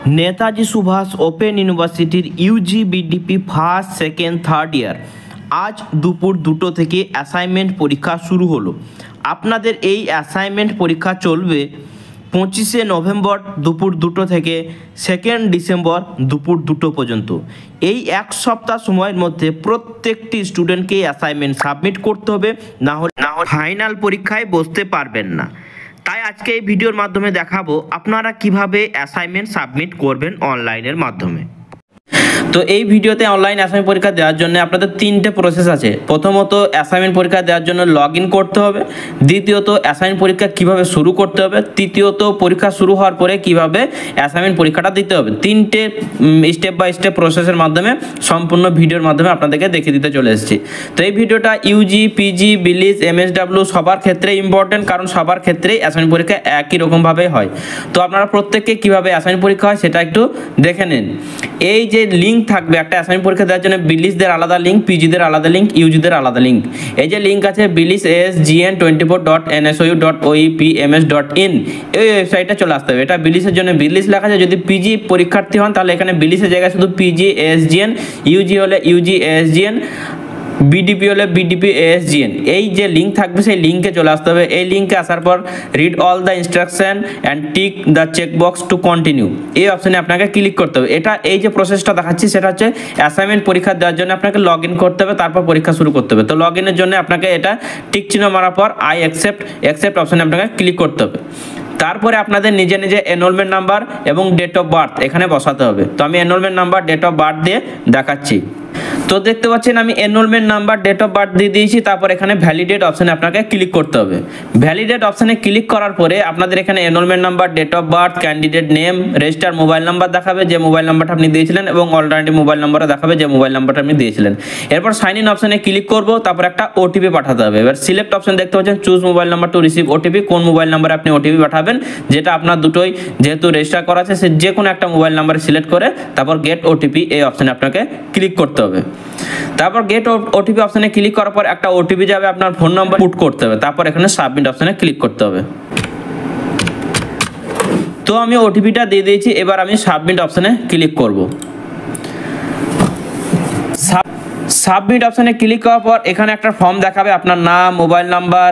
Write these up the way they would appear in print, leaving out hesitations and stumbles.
Netaji Subhash open ইউনিভার্সিটির UG BDP first second third year আজ দুপুর 2টো থেকে অ্যাসাইনমেন্ট পরীক্ষা শুরু হলো। আপনাদের এই অ্যাসাইনমেন্ট পরীক্ষা চলবে 25শে নভেম্বর দুপুর 2টো থেকে 2nd ডিসেম্বর দুপুর 2টো পর্যন্ত। এই এক সপ্তাহ সময়ের মধ্যে প্রত্যেকটি স্টুডেন্টকে অ্যাসাইনমেন্ট সাবমিট করতে হবে, না হলে ফাইনাল পরীক্ষায় বসতে পারবেন না। তাই আজকে এই ভিডিওর মাধ্যমে দেখাবো আপনারা কিভাবে অ্যাসাইনমেন্ট সাবমিট করবেন অনলাইনের মাধ্যমে। তো এই ভিডিওতে অনলাইন অ্যাসাইনমেন্ট পরীক্ষা দেওয়ার জন্য আপনাদের 3টে প্রসেস আছে। প্রথমত অ্যাসাইনমেন্ট পরীক্ষা দেওয়ার জন্য লগ ইন করতে হবে, দ্বিতীয়ত অ্যাসাইনমেন্ট পরীক্ষা কিভাবে শুরু করতে হবে, তৃতীয়ত পরীক্ষা শুরু হওয়ার পরে কিভাবে অ্যাসাইনমেন্ট পরীক্ষাটা দিতে হবে। 3টে স্টেপ বাই স্টেপ প্রসেসের মাধ্যমে সম্পূর্ণ ভিডিওর মাধ্যমে আপনাদেরকে দেখিয়ে দিতে চলে এসেছি। তো এই ভিডিওটা ইউজি, পিজি, বিলিস, এমএসডব্লিউ সবার ক্ষেত্রে ইম্পর্টেন্ট, কারণ সবার ক্ষেত্রেই অ্যাসাইনমেন্ট পরীক্ষা একই রকমভাবে হয়। তো আপনারা প্রত্যেককে কীভাবে অ্যাসাইনমেন্ট পরীক্ষা হয় সেটা একটু দেখে নিন। এই যে লিঙ্ক থাকবে একটা অ্যাসাইনমেন্ট পরীক্ষা দেওয়ার জন্য, বিলিসদের আলাদা লিঙ্ক, পিজিদের আলাদা লিঙ্ক, ইউজিদের আলাদা লিঙ্ক। এই যে লিঙ্ক আছে বিলিস asgn24.nsou.oepms.in, এই ওয়েবসাইটে চলে আসতে হবে। এটা বিলিসের জন্য বিলিস লেখা আছে। যদি পিজি পরীক্ষার্থী হন তাহলে এখানে বিলিসের জায়গায় শুধু পিজি এসজিএন, ইউজি হলে ইউজি এসজিএন, বিডিপি হলে বিডিপি এসজিএন। এই যে লিঙ্ক থাকবে সেই লিঙ্কে চলে আসতে হবে। এই লিঙ্কে আসার পর read all the instruction and tick the checkbox to continue, এই অপশানে আপনাকে ক্লিক করতে হবে। এই যে প্রসেসটা দেখাচ্ছি সেটা হচ্ছে অ্যাসাইনমেন্ট পরীক্ষা দেওয়ার জন্য আপনাকে লগ ইন করতে হবে, তারপর পরীক্ষা শুরু করতে হবে। তো লগ ইনের জন্য আপনাকে এটা টিক চিহ্ন মারার পর আই অ্যাকসেপ্ট অপশানে আপনাকে ক্লিক করতে হবে। তারপরে আপনাদের নিজে নিজে এনরোলমেন্ট নাম্বার এবং ডেট অফ বার্থ এখানে বসাতে হবে। তো আমি enrollment number, date of birth দিয়ে দেখাচ্ছি। তো দেখতে পাচ্ছেন আমি enrollment number, date of birth দিয়ে দিয়েছি। তারপর এখানে ভ্যালিডেট অপশানে আপনাকে ক্লিক করতে হবে। ভ্যালিডেট অপশানে ক্লিক করার পরে আপনাদের এখানে enrollment number, date of birth, candidate name, register mobile number দেখাবে যে মোবাইল নাম্বারটা আপনি দিয়েছিলেন, এবং অল্টারনেটিভ মোবাইল নাম্বারও দেখাবে যে মোবাইল নাম্বারটা আপনি দিয়েছিলেন। এরপর সাইন ইন অপশানে ক্লিক করব, তারপর একটা ওটিপি পাঠাতে হবে। এবার সিলেক্ট অপশন দেখতে পাচ্ছেন, choose mobile number to receive OTP, কোন মোবাইল নাম্বারে আপনি ওটিপি পাঠাবেন, যেটা আপনার দুটোই যেহেতু রেজিস্টার করা আছে সে যে কোনো একটা মোবাইল নাম্বার সিলেক্ট করে তারপর গেট ওটিপি এই অপশানে আপনাকে ক্লিক করতে হবে। তারপর গেট ওটিপি অপশানে ক্লিক করার পর একটা ওটিপি যাবে, আপনার ফোন নাম্বার পুট করতে হবে। তারপর এখানে সাবমিট অপশানে ক্লিক করতে হবে। তো আমি ওটিপিটা দিয়ে দিয়েছি, এবার আমি সাবমিট অপশানে ক্লিক করব। সাবমিট অপশানে ক্লিক করার পর এখানে একটা ফর্ম দেখাবে, আপনার নাম, মোবাইল নাম্বার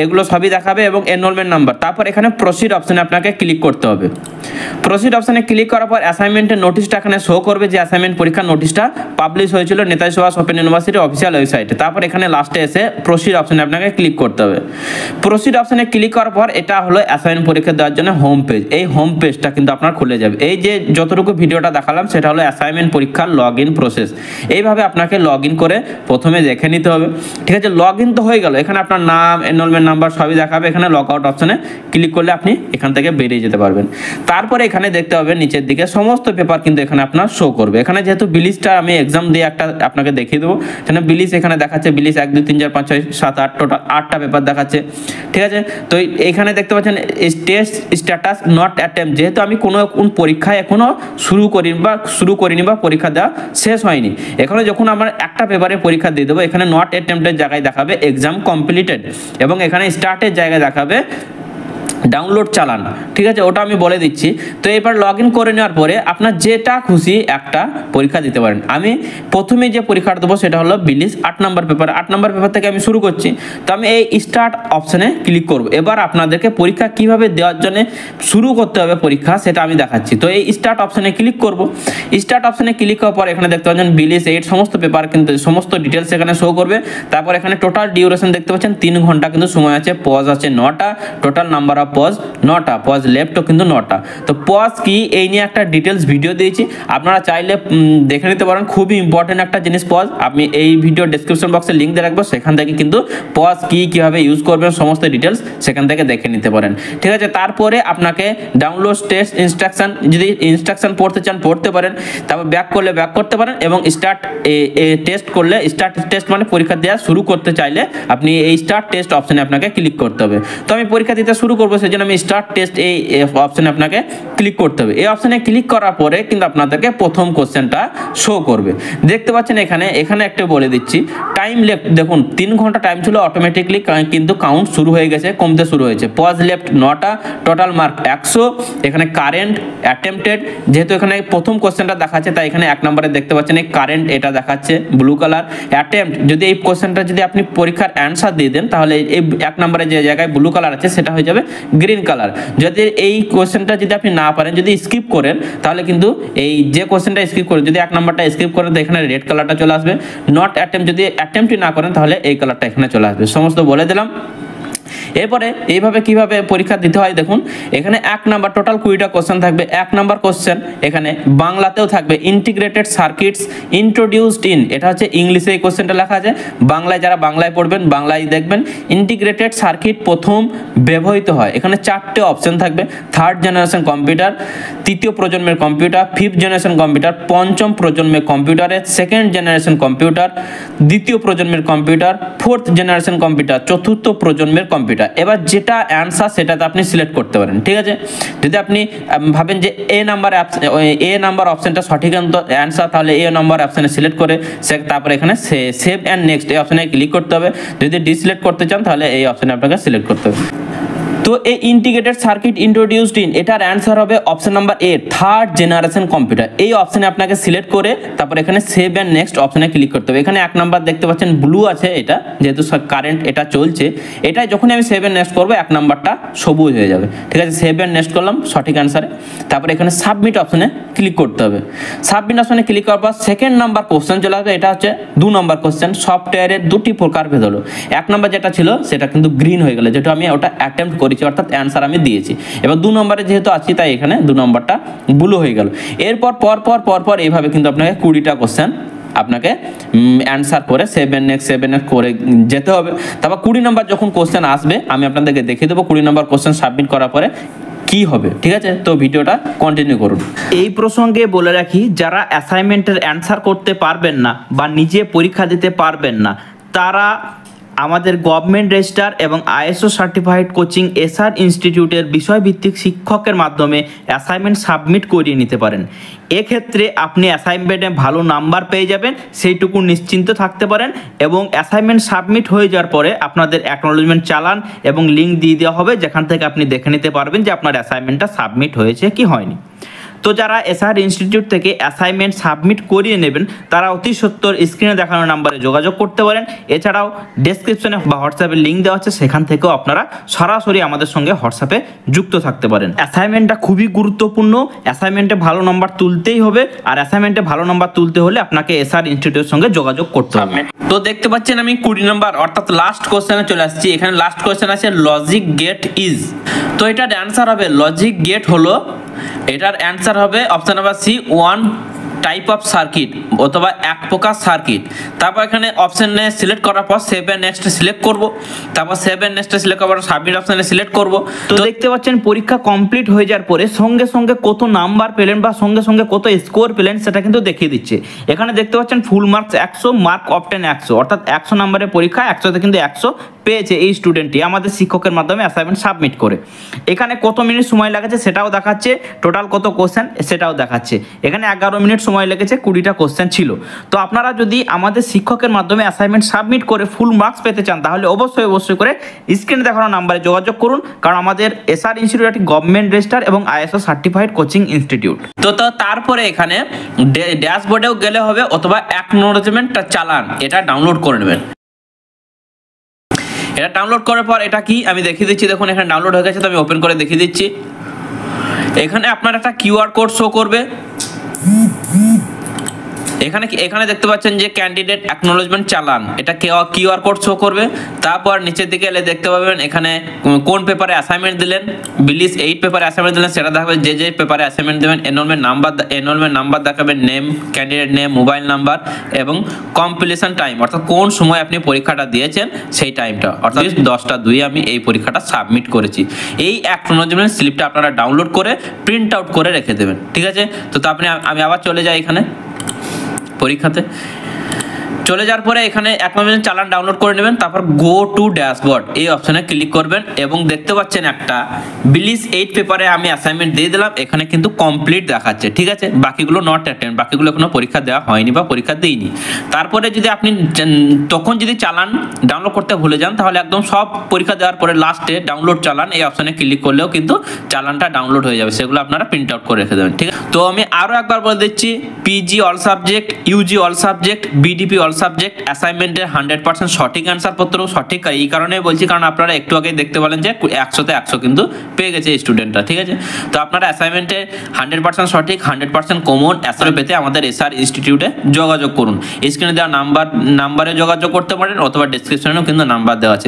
এগুলো সবই দেখাবে এবং এনরোলমেন্ট নাম্বার। তারপর এখানে প্রসিড অপশানে আপনাকে ক্লিক করতে হবে। প্রসিড অপশানে ক্লিক করার পর অ্যাসাইনমেন্টের নোটিশটা এখানে শো করবে যে অ্যাসাইনমেন্ট পরীক্ষার নোটিশটা পাবলিশ হয়েছিল Netaji Subhash open university official ওয়েবসাইটে। তারপর এখানে লাস্টে এসে প্রসিড অপশানে আপনাকে ক্লিক করতে হবে। প্রসিড অপশানে ক্লিক করার পর এটা হলো অ্যাসাইনমেন্ট পরীক্ষা দেওয়ার জন্য হোম পেজ। এই হোম পেজটা কিন্তু আপনার খুলে যাবে। এই যে যতটুকু ভিডিওটা দেখালাম সেটা হলো অ্যাসাইনমেন্ট পরীক্ষার লগ ইন প্রসেস। এইভাবে আপনাকে লগ ইন করে প্রথমে দেখে নিতে হবে। ঠিক আছে, লগ ইন তো হয়ে গেল। এখানে আপনার নাম, এনরোলমেন্ট নাম্বার সবই দেখাবে। এখানে লগ আউট অপশানে ক্লিক করলে আপনি এখান থেকে বেরিয়ে যেতে পারবেন। তারপরে এখানে দেখতে হবে নিচের দিকে সমস্ত পেপার কিন্তু এখানে আপনার শো করবে। এখানে যেহেতু বিলিসটা আমি এক্সাম দিয়ে একটা আপনাকে দেখিয়ে দেবো, সেখানে বিলিস এখানে দেখাচ্ছে বিলিস 1 2 3 4 5 6 7 8 টোটাল 8টা পেপার দেখাচ্ছে। ঠিক আছে, তো এখানে দেখতে পাচ্ছেন টেস্ট স্ট্যাটাস নট অ্যাটেম্প, যেহেতু আমি কোনো পরীক্ষায় এখনো শুরু করিনি বা পরীক্ষা দেওয়া শেষ হয়নি, এখানে যখন আমার একটা পেপারে পরীক্ষা দিয়ে দেবো এখানে নট অ্যাটেম্পটের জায়গায় দেখাবে এক্সাম কমপ্লিটেড, এবং এখানে স্টার্টের জায়গায় দেখাবে ডাউনলোড চালান। ঠিক আছে, ওটা আমি বলে দিচ্ছি। তো এবার লগ ইন করে নেওয়ার পরে আপনার যেটা খুশি একটা পরীক্ষা দিতে পারেন। আমি প্রথমে যে পরীক্ষাটা দেবো সেটা হলো বিলিস 8 নম্বর পেপার। 8 নম্বর পেপার থেকে আমি শুরু করছি। তো আমি এই স্টার্ট অপশানে ক্লিক করব। এবার আপনাদেরকে পরীক্ষা কিভাবে দেওয়ার জন্য শুরু করতে হবে পরীক্ষা সেটা আমি দেখাচ্ছি। তো এই স্টার্ট অপশানে ক্লিক করব। স্টার্ট অপশানে ক্লিক করার পর এখানে দেখতে পাচ্ছেন বিলিস 8 সমস্ত পেপার কিন্তু সমস্ত ডিটেলস এখানে শো করবে। তারপর এখানে টোটাল ডিউরেশন দেখতে পাচ্ছেন 3 ঘন্টা কিন্তু সময় আছে। পজ আছে 9টা, টোটাল নাম্বার অফ পজ 9টা, পজ লেফটও কিন্তু 9টা। তো পজ কি এই নিয়ে একটা ডিটেলস ভিডিও দিয়েছি, আপনারা চাইলে দেখে নিতে পারেন। খুবই ইম্পর্টেন্ট একটা জিনিস পজ। আমি এই ভিডিও ডেসক্রিপশন বক্সে লিঙ্ক দিয়ে রাখবো, সেখান থেকে কিন্তু পজ কি কিভাবে ইউজ করবেন সমস্ত ডিটেলস সেখান থেকে দেখে নিতে পারেন। ঠিক আছে, তারপরে আপনাকে ডাউনলোড টেস্ট ইনস্ট্রাকশন, যদি ইনস্ট্রাকশন পড়তে চান পড়তে পারেন, তারপর ব্যাক করলে ব্যাক করতে পারেন, এবং স্টার্ট টেস্ট করলে স্টার্ট টেস্ট মানে পরীক্ষা দেওয়া শুরু করতে চাইলে আপনি এই স্টার্ট টেস্ট অপশানে আপনাকে ক্লিক করতে হবে। তো আমি পরীক্ষা দিতে শুরু করবো সেজন্য আমি স্টার্ট টেস্ট এই অপশনে আপনাকে ক্লিক করতে হবে। এই অপশনে ক্লিক করার পরে কিন্তু আপনাদেরকে প্রথম কোশ্চেনটা শো করবে। দেখতে পাচ্ছেন এখানে একটা বলে দিচ্ছি টাইম লেফট, দেখুন 3 ঘন্টা টাইম ছিল, অটোমেটিকলি কিন্তু কাউন্ট শুরু হয়ে গেছে, কমতে শুরু হয়েছে। পজ লেফট 9টা, টোটাল মার্ক 100। এখানে কারেন্ট অ্যাটেম্পটেড, যেহেতু এখানে প্রথম কোশ্চেনটা দেখাচ্ছে তাই এখানে 1 নম্বরে দেখতে পাচ্ছেন এই কারেন্ট এটা দেখাচ্ছে ব্লু কালার। অ্যাটেম্পট, যদি এই কোশ্চেনটা যদি আপনি পরীক্ষার অ্যান্সার দিয়ে দেন তাহলে এই 1 নম্বরে যে জায়গায় ব্লু কালার আছে সেটা হয়ে যাবে গ্রিন কালার। যদি এই কোশ্চেনটা যদি আপনি না পারেন, যদি স্কিপ করেন, তাহলে কিন্তু এই যে কোশ্চেনটা স্কিপ করেন, যদি 1 নম্বরটা স্কিপ করেন তো এখানে রেড কালারটা চলে আসবে। নট অ্যাটেম্প, যদি অ্যাটেম্পটই না করেন তাহলে এই কালারটা এখানে চলে আসবে। সমস্ত বলে দিলাম। এরপরে এইভাবে কিভাবে পরীক্ষা দিতে হয় দেখুন, এখানে 1 নাম্বার টোটাল 20টা কোশ্চেন থাকবে। 1 নাম্বার কোশ্চেন এখানে বাংলাতেও থাকবে, ইন্টিগ্রেটেড সার্কিটস ইন্ট্রোডিউসড ইন, এটা হচ্ছে ইংলিশে এই কোশ্চেনটা লেখা আছে, বাংলায় যারা বাংলায় পড়বেন বাংলায় দেখবেন। ইন্টিগ্রেটেড সার্কিট প্রথম ব্যবহৃত হয়, এখানে 4টে অপশন থাকবে। 3rd জেনারেশন কম্পিউটার, 3য় প্রজন্মের কম্পিউটার, 5th জেনারেশন কম্পিউটার, 5ম প্রজন্মের কম্পিউটারে, 2nd জেনারেশন কম্পিউটার, 2য় প্রজন্মের কম্পিউটার, 4th জেনারেশন কম্পিউটার, 4র্থ প্রজন্মের কম্পিউটার। এবার যেটা অ্যান্সার সেটাতে আপনি সিলেক্ট করতে পারেন, ঠিক আছে। যদি আপনি ভাবেন যে এ নাম্বার অপশনটা সঠিক অ্যান্সার, তাহলে এ নাম্বার অপশনে সিলেক্ট করে তারপরে এখানে সেভ অ্যান্ড নেক্সট এই অপশনে ক্লিক করতে হবে। যদি ডিসিলেক্ট করতে চান তাহলে এই অপশনে আপনাকে সিলেক্ট করতে হবে। তো এই ইন্টিগ্রেটেড সার্কিট ইন্ট্রোডিউসড ইন, এটার অ্যান্সার হবে option number A, 3rd generation computer. এই অপশনে আপনাকে সিলেক্ট করে তারপর এখানে সেভ অ্যান্ড নেক্সট অপশনে ক্লিক করতে হবে। এখানে 1 নাম্বার দেখতে পাচ্ছেন ব্লু আছে, এটা যেহেতু কারেন্ট এটা চলছে, এটাই যখনই আমি সেভ অ্যান্ড নেক্সট করবো 1 নাম্বারটা সবুজ হয়ে যাবে, ঠিক আছে। সেভ অ্যান্ড নেক্সট করলাম সঠিক অ্যান্সারে। তারপর এখানে সাবমিট অপশনে ক্লিক করতে হবে। সাবমিট অপশনে ক্লিক করার পর 2nd নাম্বার কোশ্চেন চলে আসবে, এটা হচ্ছে 2 নম্বর কোশ্চেন। সফটওয়্যারের 2টি প্রকার ভেদ হলো। 1 নাম্বার যেটা ছিল সেটা কিন্তু গ্রিন হয়ে গেল, যেটা আমি ওটা অ্যাটেম্প্ট করেছি, অর্থাৎ অ্যান্সার আমি দিয়েছি। এবার 2 নম্বরে যেহেতু আছি তাই এখানে 2 নম্বরটা ব্লু হয়ে গেল। এরপর পর এইভাবে কিন্তু আপনাকে 20টা কোশ্চেন আপনাকে অ্যান্সার করে সেভ অ্যান্ড নেক্সট করে যেতে হবে। তারপর 20 নম্বর যখন কোশ্চেন আসবে আমি আপনাদেরকে দেখিয়ে দেবো 20 নম্বর কোশ্চেন সাবমিট করার পরে কি হবে, ঠিক আছে। তো ভিডিওটা কন্টিনিউ করুন। এই প্রসঙ্গে বলে রাখি, যারা অ্যাসাইনমেন্টের অ্যান্সার করতে পারবেন না বা নিজে পরীক্ষা দিতে পারবেন না, তারা আমাদের গভর্নমেন্ট রেজিস্টার এবং ISO সার্টিফাইড কোচিং SR ইনস্টিটিউটের বিষয়ভিত্তিক শিক্ষকের মাধ্যমে অ্যাসাইনমেন্ট সাবমিট করিয়ে নিতে পারেন। এক্ষেত্রে আপনি অ্যাসাইনমেন্টে ভালো নাম্বার পেয়ে যাবেন, সেইটুকু নিশ্চিন্ত থাকতে পারেন। এবং অ্যাসাইনমেন্ট সাবমিট হয়ে যাওয়ার পরে আপনাদের অ্যাকনোলেজমেন্ট চালান এবং লিঙ্ক দিয়ে দেওয়া হবে, যেখান থেকে আপনি দেখে নিতে পারবেন যে আপনার অ্যাসাইনমেন্টটা সাবমিট হয়েছে কি হয়নি। তো যারা SR ইনস্টিটিউট থেকে অ্যাসাইনমেন্ট সাবমিট করিয়ে নেবেন তারা অতি সত্বর স্ক্রিনে দেখানো নাম্বারে যোগাযোগ করতে পারেন। এছাড়াও ডেসক্রিপশনে বা হোয়াটসঅ্যাপে লিঙ্ক দেওয়া আছে, সেখান থেকেও আপনারা সরাসরি আমাদের সঙ্গে হোয়াটসঅ্যাপে যুক্ত থাকতে পারেন। অ্যাসাইনমেন্টটা খুবই গুরুত্বপূর্ণ, অ্যাসাইনমেন্টে ভালো নাম্বার তুলতেই হবে, আর অ্যাসাইনমেন্টে ভালো নাম্বার তুলতে হলে আপনাকে SR ইনস্টিটিউটের সঙ্গে যোগাযোগ করতে হবে। তো দেখতে পাচ্ছেন আমি 20 নম্বর অর্থাৎ লাস্ট কোশ্চেনে চলে আসছি। এখানে লাস্ট কোশ্চেন আছে লজিক গেট ইজ। তো এটার অ্যান্সার হবে লজিক গেট হলো, এটার অ্যান্সার হবে option number C, 1 type of circuit অথবা 1 প্রকার সার্কিট। তারপর এখানে অপশনে সিলেক্ট করার পর সেভ এন্ড নেক্সট সিলেক্ট করব। তারপর সেভ এন্ড নেক্সট সিলেক্ট করার পর সাবমিট অপশনে সিলেক্ট করব। তো দেখতে পাচ্ছেন পরীক্ষা কমপ্লিট হয়ে যাওয়ার পরে সঙ্গে সঙ্গে কত নাম্বার পেলেন বা সঙ্গে সঙ্গে কত স্কোর পেলেন সেটা কিন্তু দেখিয়ে দিচ্ছে। এখানে দেখতে পাচ্ছেন ফুল মার্কস 100, মার্ক অফ 10 100, অর্থাৎ 100 নম্বরের পরীক্ষা 100তে কিন্তু 100 পেয়েছে এই স্টুডেন্টটি আমাদের শিক্ষকের মাধ্যমে অ্যাসাইনমেন্ট সাবমিট করে। এখানে কত মিনিট সময় লাগেছে সেটাও দেখাচ্ছে, টোটাল কত কোশ্চেন সেটাও দেখাচ্ছে। এখানে 11 মিনিট সময় লেগেছে, 20টা কোশ্চেন ছিল। তো আপনারা যদি আমাদের শিক্ষকের মাধ্যমে অ্যাসাইনমেন্ট সাবমিট করে ফুল মার্কস পেতে চান তাহলে অবশ্যই করে স্ক্রিনে দেখানো নাম্বারে যোগাযোগ করুন, কারণ আমাদের SR ইনস্টিটিউট একটি গভর্নমেন্ট রেজিস্টার এবং ISO সার্টিফাইড কোচিং ইনস্টিটিউট। তো তারপরে এখানে ড্যাশবোর্ডেও গেলে হবে অথবা অ্যাকনোলেজমেন্টটা চালান, এটা ডাউনলোড করে নেবেন। এটা ডাউনলোড করার পর এটা কি আমি দেখিয়ে দিচ্ছি, দেখুন এখানে ডাউনলোড হয়ে গেছে। তো আমি ওপেন করে দেখিয়ে দিচ্ছি। এখানে আপনার একটা QR কোড শো করবে। এখানে দেখতে পাচ্ছেন যে ক্যান্ডিডেট অ্যাকনোলেজমেন্ট চালান, এটা QR কোড শো করবে। তারপর নিচের দিকে এলে দেখতে পাবেন এখানে কোন পেপারে অ্যাসাইনমেন্ট দিলেন, বিলিস 8 পেপারে অ্যাসাইনমেন্ট দিলেন সেটা দেখাবে, যে পেপারে অ্যাসাইনমেন্ট দেবেন, এনরোলমেন্ট নাম্বার দেখাবে, name, candidate name, mobile number এবং কমপ্লিশন টাইম, অর্থাৎ কোন সময় আপনি পরীক্ষাটা দিয়েছেন সেই টাইমটা, অর্থাৎ 10টা 2 আমি এই পরীক্ষাটা সাবমিট করেছি। এই অ্যাকনোলেজমেন্ট স্লিপটা আপনারা ডাউনলোড করে প্রিন্ট আউট করে রেখে দেবেন, ঠিক আছে। তো আপনি আমি আবার চলে যাই এখানে পরীক্ষাতে। চলে যাওয়ার পরে এখানে 1 নম্বরের চালান ডাউনলোড করে নেবেন, তারপর গো টু ড্যাশবোর্ড এই অপশনে ক্লিক করবেন এবং দেখতে পাচ্ছেন একটা বিলিস 8 পেপারে আমি অ্যাসাইনমেন্ট দিয়ে দিলাম, এখানে কিন্তু কমপ্লিট দেখাচ্ছে, ঠিক আছে। বাকিগুলো নট অ্যাটেন্ড, বাকিগুলো এখনো পরীক্ষা দেওয়া হয়নি বা পরীক্ষা দিইনি। তারপরে যদি আপনি তখন যদি চালান ডাউনলোড করতে ভুলে যান, তাহলে একদম সব পরীক্ষা দেওয়ার পরে লাস্টে ডাউনলোড চালান এই অপশনে ক্লিক করলেও কিন্তু চালানটা ডাউনলোড হয়ে যাবে, সেগুলো আপনারা প্রিন্ট আউট করে রেখে দেবেন, ঠিক আছে। তো আমি আরও একবার বলে দিচ্ছি, PG all subject, UG all subject, BDP all subject অ্যাসাইনমেন্টের 100% সঠিক অ্যান্সার পত্র সঠিক, এই কারণে বলছি কারণ আপনারা একটু আগে দেখতে পেলেন যে 100তে 100 কিন্তু পেয়ে গেছে স্টুডেন্টরা, ঠিক আছে। তো আপনারা অ্যাসাইনমেন্টে 100% সঠিক 100% কমন অ্যাসাইনমেন্ট পেতে আমাদের এসআর ইনস্টিটিউটে যোগাযোগ করুন। স্ক্রিনে দেওয়া নাম্বারে যোগাযোগ করতে পারেন অথবা ডেসক্রিপশনেও কিন্তু নাম্বার দেওয়া আছে।